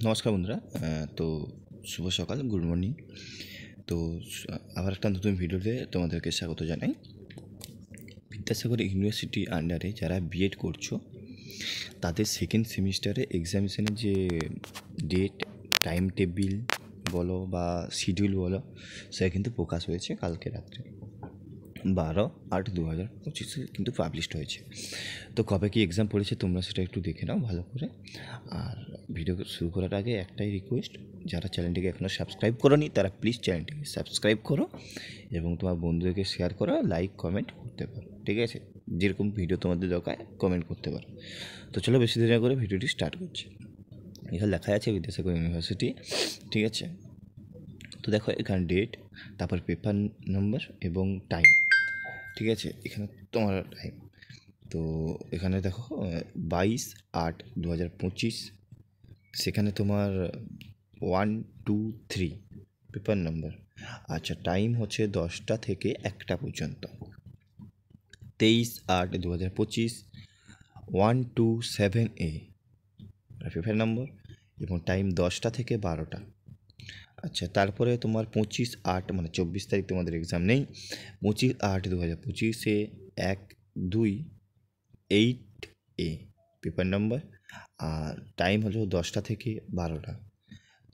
নমস্কার বন্ধুরা। তো শুভ সকাল, গুড মর্নিং। তো আবার একটা নতুন ভিডিওতে তোমাদেরকে স্বাগত জানাই। বিদ্যাসাগর ইউনিভার্সিটি আন্ডারে যারা বিএড করছো তাদের সেকেন্ড সেমিস্টারে এক্সামিনেশনের যে ডেট, টাইম টেবিল বলো বা শিডিউল বলো, সেটা কিন্তু প্রকাশ হয়েছে কালকে রাত্রে 12/8/2025 কিন্তু পাবলিশড হয়েছে। তো কবে কি এক্সাম পড়েছে তোমরা সেটা একটু দেখে নাও ভালো করে। আর ভিডিও শুরু করার আগে একটাই রিকোয়েস্ট, যারা চ্যানেলটিকে এখনও সাবস্ক্রাইব করোনি তারা প্লিজ চ্যানেলটিকে সাবস্ক্রাইব করো এবং তোমার বন্ধুদেরকে শেয়ার করো, লাইক কমেন্ট করতে পারো, ঠিক আছে? যেরকম ভিডিও তোমাদের দরকার কমেন্ট করতে পারো। তো চলো বেশি দেরি না করে ভিডিওটি স্টার্ট করছি। এখানে লেখা আছে বিদ্যাসাগর ইউনিভার্সিটি, ঠিক আছে? তো দেখো এখানে ডেট, তারপর পেপার নম্বর এবং টাইম, ঠিক আছে? এখানে তোমার টাইম, তো এখানে দেখো 22/8/2025, সেখানে তোমার 1, 2, 3 পেপার নাম্বার। আচ্ছা, টাইম হচ্ছে 10টা থেকে 1টা পর্যন্ত। 23/8/2025, 127A পেপার নম্বর এবং টাইম 10টা থেকে 12টা। আচ্ছা, তারপরে তোমার 25/8 মানে 24 তারিখ তোমাদের এক্সাম নেই। 25/8/2025 12/8A পেপার নাম্বার, আর টাইম হলো 10টা থেকে 12টা।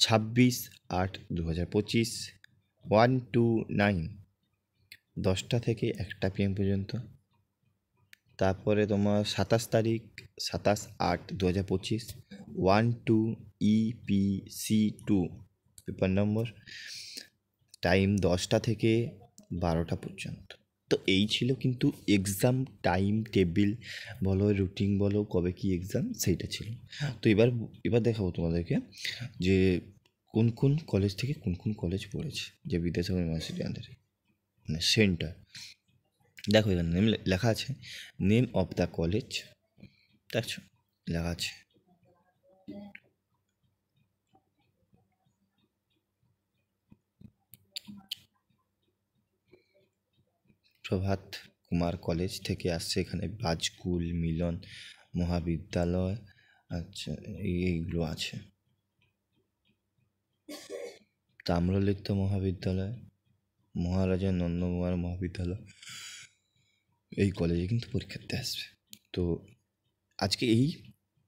26/8/2025 129 10টা থেকে 1টা PM পর্যন্ত। তারপরে তোমার 27 তারিখ 27/8/2025 12EPC2 পেপার নম্বর, টাইম 10টা থেকে 12টা পর্যন্ত। তো এই ছিল কিন্তু এক্সাম টাইম টেবিল বলো, রুটিন বলো, কবে কি এক্সাম সেইটা ছিল। তো এবার দেখাবো তোমাদেরকে যে কোন কোন কলেজ থেকে কোন কোন কলেজ পড়েছে, যে বিদ্যাসাগর ইউনিভার্সিটি আন্ডারে মানে সেন্টার। দেখো এখানে নেম লেখা আছে, নেম অফ দ্য কলেজ, দেখছো লেখা আছে প্রভাত কুমার কলেজ থেকে আসছে, এখানে বাজকুল মিলন মহাবিদ্যালয়, আচ্ছা এইগুলো আছে। তাম্রলিপ্ত মহাবিদ্যালয়, মহারাজা নন্দকুমার মহাবিদ্যালয়, এই কলেজে কিন্তু পরীক্ষা দিতে আসবে। তো আজকে এই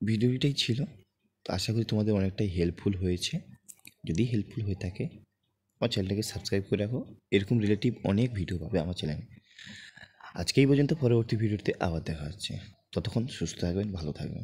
ভিডিওটাই ছিল। তো আশা করি তোমাদের অনেকটাই হেল্পফুল হয়েছে। যদি হেল্পফুল হয়ে থাকে আমার চ্যানেলটাকে সাবস্ক্রাইব করে রাখো, এরকম রিলেটিভ অনেক ভিডিও পাবে আমার চ্যানেলে। আজকে এই পর্যন্ত, পরবর্তী ভিডিওতে আবার দেখা হচ্ছে। ততক্ষণ সুস্থ থাকবেন, ভালো থাকবেন।